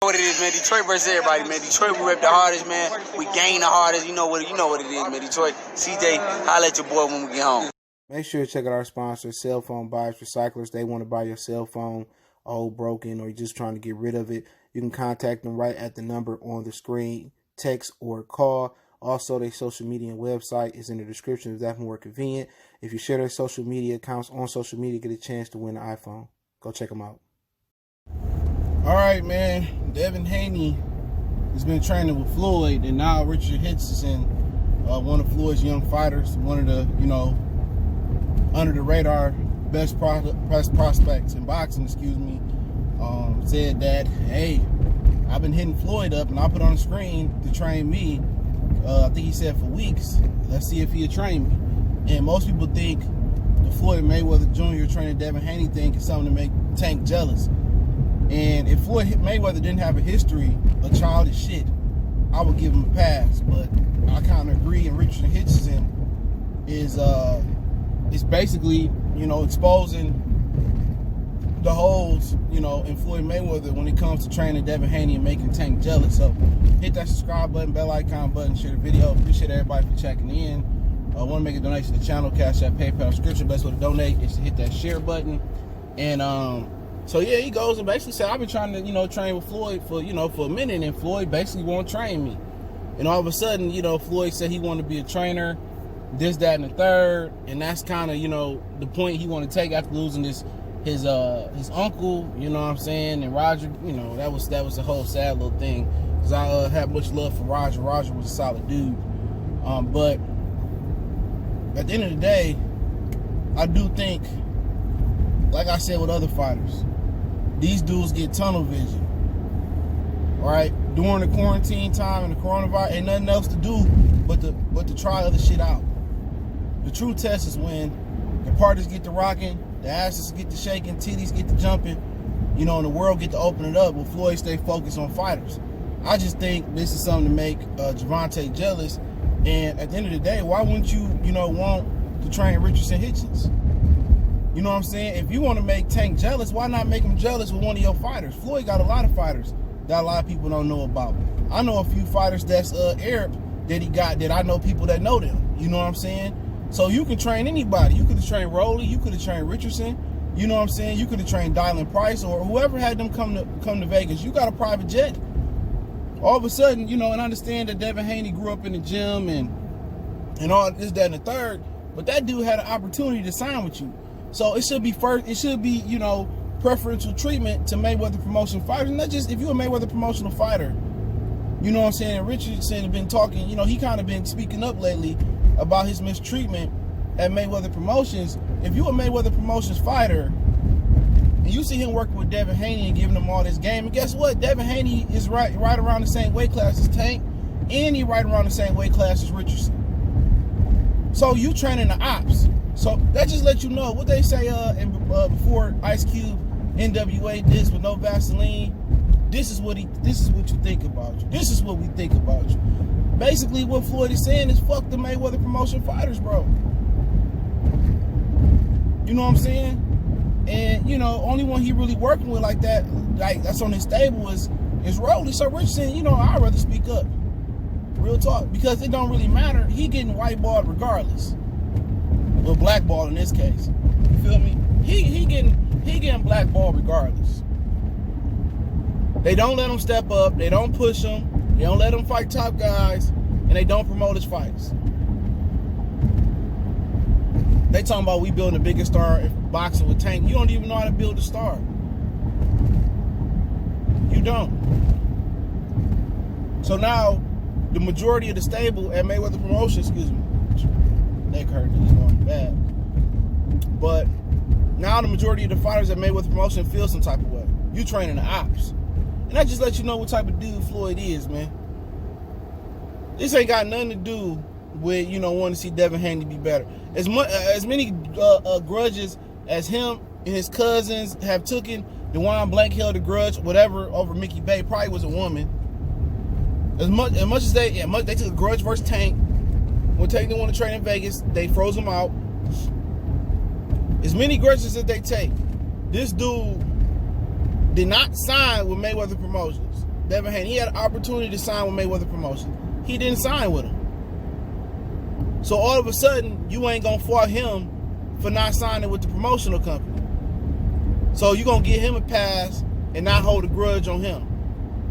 what it is, man. Detroit versus everybody, man. Detroit, we rep the hardest, man. We gain the hardest. You know what it is, man. Detroit, CJ, holla at your boy when we get home. Make sure to check out our sponsor, Cell Phone Buyers Recyclers. They want to buy your cell phone old, broken, or you're just trying to get rid of it. You can contact them right at the number on the screen, text or call. Also, their social media and website is in the description if that's more convenient. If you share their social media accounts on social media, get a chance to win an iPhone. Go check them out. All right, man. Devin Haney has been training with Floyd, and now Richard Hitchins, one of Floyd's young fighters, one of the, under the radar best prospects in boxing, said that, hey, I've been hitting Floyd up and I put on the screen to train me. I think he said for weeks. Let's see if he'll train me. And most people think the Floyd Mayweather Jr. training Devin Haney thing is something to make Tank jealous. And if Floyd Mayweather didn't have a history of childish shit, I would give him a pass. But I kind of agree. And Richardson is basically, exposing the holes, in Floyd Mayweather when it comes to training Devin Haney and making Tank jealous. So hit that subscribe button, bell icon button, share the video. Appreciate everybody for checking in. I want to make a donation to the channel, Cash App, PayPal, subscription. Best way to donate is to hit that share button. And so yeah, he goes and basically said, I've been trying to, train with Floyd for a minute, and Floyd basically won't train me. And all of a sudden, Floyd said he wanted to be a trainer, this, that, and the third, and that's kind of, the point he wanted to take after losing his uncle, and Roger, that was a whole sad little thing, because I have much love for Roger. Roger was a solid dude, but at the end of the day, I do think, like I said with other fighters, these dudes get tunnel vision, right? During the quarantine time and the coronavirus, ain't nothing else to do but to try other shit out. The true test is when the parties get to rocking, the asses get to shaking, titties get to jumping, and the world get to open it up. Will Floyd stay focused on fighters? I just think this is something to make Gervonta jealous. And at the end of the day, why wouldn't you, want to train Richardson Hitchins? You know what I'm saying? If you want to make Tank jealous, why not make him jealous with one of your fighters? Floyd got a lot of fighters that a lot of people don't know about. I know a few fighters that's Arab that he got that I know people that know them. You know what I'm saying? So you can train anybody. You could have trained Rowley. You could have trained Richardson. You know what I'm saying? You could have trained Dylan Price or whoever had them come to Vegas. You got a private jet. All of a sudden, and I understand that Devin Haney grew up in the gym and all this, that, and the third, but that dude had an opportunity to sign with you. So it should be preferential treatment to Mayweather promotion fighters. Not just if you're a Mayweather promotional fighter. You know what I'm saying? And Richardson has been talking, he kind of been speaking up lately about his mistreatment at Mayweather Promotions. If you're a Mayweather Promotions fighter and you see him working with Devin Haney and giving him all this game, and guess what? Devin Haney is right around the same weight class as Tank, and he right around the same weight class as Richardson. So you training the ops. So that just lets you know what they say before Ice Cube NWA this with no Vaseline. This is what you think about you. This is what we think about you. Basically, what Floyd is saying is fuck the Mayweather promotion fighters, bro. You know what I'm saying? And only one he really working with like that, that's on his stable is Rowley. So Richardson, I'd rather speak up. Real talk, because it don't really matter. He getting whiteballed regardless. Well, blackballed in this case. You feel me? He getting blackballed regardless. They don't let him step up. They don't push him. They don't let him fight top guys, and they don't promote his fights. They talking about we building the biggest star in boxing with Tank. You don't even know how to build a star. You don't. So now, the majority of the stable at Mayweather Promotions, neck hurt, it's going bad. But now the majority of the fighters at Mayweather Promotion feel some type of way. You training the ops. And that just lets you know what type of dude Floyd is, man. This ain't got nothing to do with, wanting to see Devin Haney be better. As many grudges as him and his cousins have taken, DeJuan Blank held a grudge, whatever, over Mickey Bay, probably was a woman. As much as they took a grudge versus Tank. When Tank didn't want to train in Vegas, they froze him out. As many grudges as they take, this dude did not sign with Mayweather Promotions. Devin Haney. He had an opportunity to sign with Mayweather Promotions. He didn't sign with him. So all of a sudden, you ain't gonna fault him for not signing with the promotional company. So you gonna give him a pass and not hold a grudge on him.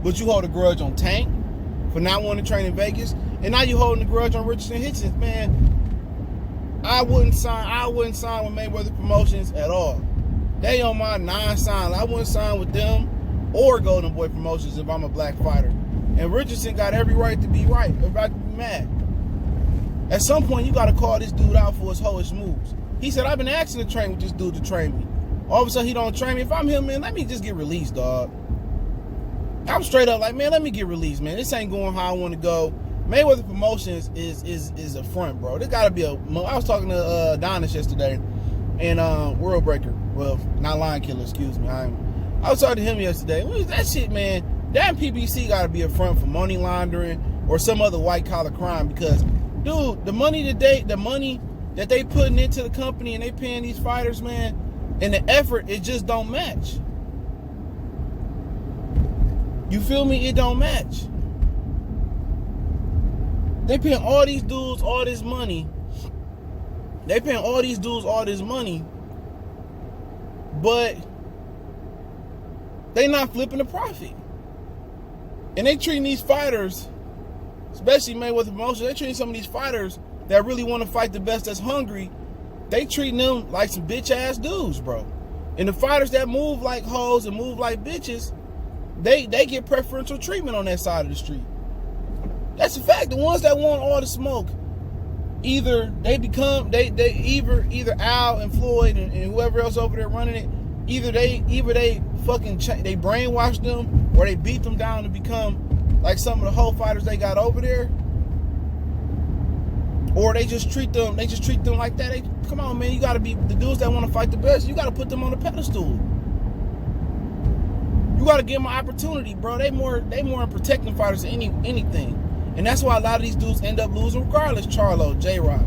But you hold a grudge on Tank for not wanting to train in Vegas. And now you holding a grudge on Richardson Hitchins. Man, I wouldn't sign with Mayweather Promotions at all. They on my non-sign. I wouldn't sign with them or Golden Boy Promotions if I'm a black fighter. And Richardson got every right to be right, every right to be mad. At some point, you got to call this dude out for his hoish moves. He said, I've been asking to train with this dude to train me. All of a sudden, he don't train me. If I'm him, man, let me just get released, dog. I'm straight up like, man, let me get released, man. This ain't going how I want to go. Mayweather Promotions is a front, bro. There got to be I was talking to Adonis yesterday and World Breaker. Well, not Lion Killer, excuse me. I was talking to him yesterday. What is that shit, man? That PBC got to be a front for money laundering or some other white collar crime because, dude, the money that they putting into the company and they paying these fighters, man, and the effort, it just don't match. You feel me? It don't match. They paying all these dudes all this money. But they not flipping the profit. And they treating these fighters, especially Mayweather Promotions, they treating some of these fighters that really want to fight the best, that's hungry, they treating them like some bitch ass dudes, bro. And the fighters that move like hoes and move like bitches, they get preferential treatment on that side of the street. That's a fact. The ones that want all the smoke, either Al and Floyd and whoever else over there running it, either they fucking they brainwash them or they beat them down to become like some of the whole fighters they got over there, or they just treat them like that. Come on, man, you gotta be the dudes that want to fight the best. You gotta put them on the pedestal. You gotta give them an opportunity, bro. They more in protecting fighters than anything. And that's why a lot of these dudes end up losing regardless. Charlo, J-Rock,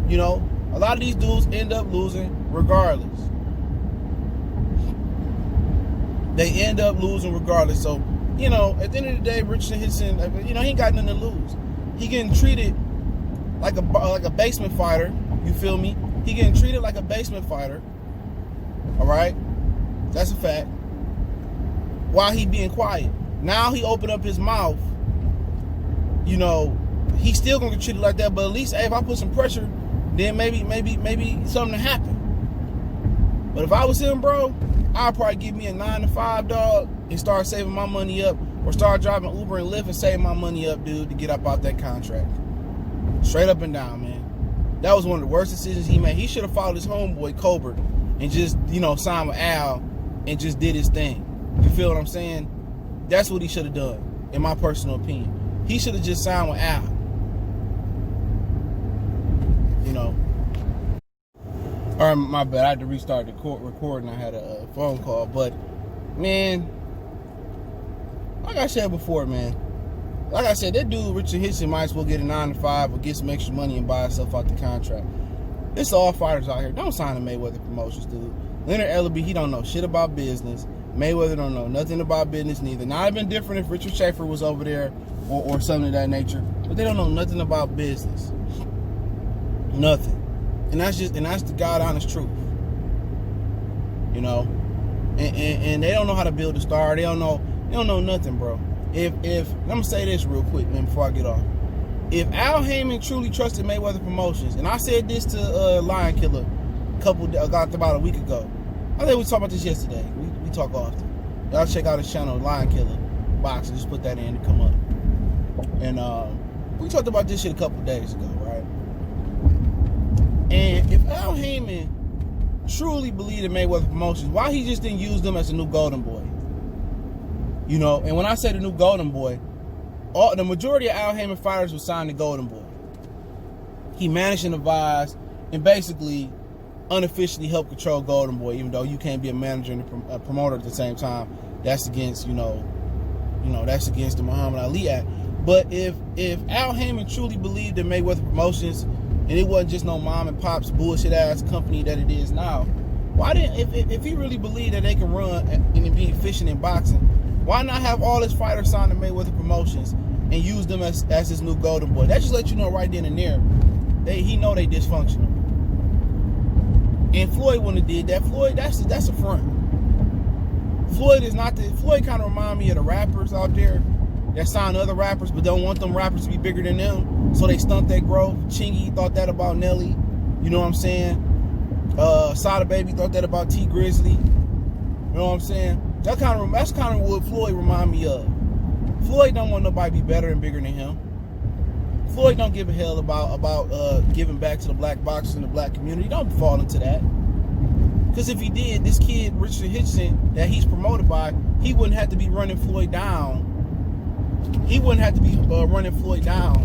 you know, a lot of these dudes end up losing regardless. They end up losing regardless. So, you know, at the end of the day, Richardson Hitchins, you know, he ain't got nothing to lose. He getting treated like a basement fighter. You feel me? He getting treated like a basement fighter. All right, that's a fact. While he being quiet, now he opened up his mouth. You know, he's still gonna get treated like that, but at least, hey, if I put some pressure, then maybe something to happen. But if I was him, bro, I'd probably give me a 9-to-5, dog, and start saving my money up, or start driving Uber and Lyft and save my money up, dude, to get up out that contract. Straight up and down, man. That was one of the worst decisions he made. He should have followed his homeboy Colbert and just, you know, signed with Al and just did his thing. You feel what I'm saying? That's what he should have done, in my personal opinion. He should have just signed with Al. You know. All right, my bad. I had to restart the recording. I had a phone call. But, man, like I said before, man. Like I said, that dude, Richard Hitchins, might as well get a 9-to-5 or get some extra money and buy himself out the contract. It's all fighters out here. Don't sign to Mayweather Promotions, dude. Leonard Ellaby, he don't know shit about business. Mayweather don't know nothing about business neither. Now, it'd been different if Richard Schaefer was over there or something of that nature, but they don't know nothing about business. Nothing. And that's the God honest truth. You know? And they don't know how to build a star. They don't know nothing, bro. If I'm gonna say this real quick, man, before I get off. If Al Heyman truly trusted Mayweather Promotions, and I said this to Lion Killer about a week ago. I think we talked about this yesterday. We talk often. Y'all check out his channel, Lion Killer Boxing. Just put that in to come up. And we talked about this shit a couple days ago, right? And if Al Heyman truly believed in Mayweather Promotions, why he just didn't use them as a new golden boy? You know, and when I say the new golden boy, the majority of Al Heyman fighters were signed to golden boy. He managed and advised and basically unofficially helped control golden boy, even though you can't be a manager and a promoter at the same time. That's against, that's against the Muhammad Ali Act. But if Al Heyman truly believed in Mayweather Promotions and it wasn't just no mom and pop's bullshit ass company that it is now, why didn't, if he really believed that they can run and be efficient in boxing, Why not have all his fighters sign to Mayweather Promotions and use them as his new golden boy? That just lets you know right then and there, he know they dysfunctional. And Floyd wouldn't have did that. Floyd, that's a front. Floyd is not the. Floyd kind of remind me of the rappers out there that sign other rappers but don't want them rappers to be bigger than them, so they stunt their growth. Chingy thought that about Nelly. You know what I'm saying? Sada Baby thought that about T Grizzly. You know what I'm saying? That's kind of what Floyd remind me of. Floyd don't want nobody to be better and bigger than him. Floyd don't give a hell about giving back to the black boxers and the black community. Don't fall into that. Because if he did, this kid, Richard Hitchins, that he's promoted by, he wouldn't have to be running Floyd down. He wouldn't have to be running Floyd down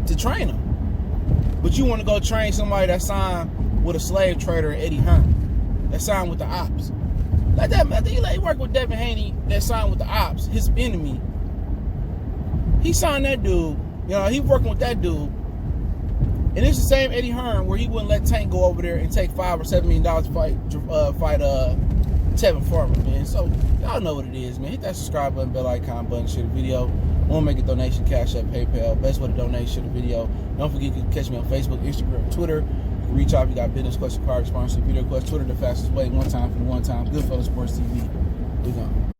to train him. But you want to go train somebody that signed with a slave trader, Eddie Hearn, that signed with the ops. Like that, man. He worked with Devin Haney, that signed with the ops, his enemy. He signed that dude. You know, he working with that dude. And it's the same Eddie Hearn where he wouldn't let Tank go over there and take $5 or $7 million to fight Tevin Farmer, man. So y'all know what it is, man. Hit that subscribe button, bell icon button, share the video. Want to make a donation, Cash App, PayPal. Best way to donate, share the video. Don't forget you can catch me on Facebook, Instagram, Twitter. You can reach out if you got business question, card response, video request. Twitter the fastest way. One time for the one time. Goodfellas Sports TV. We gone.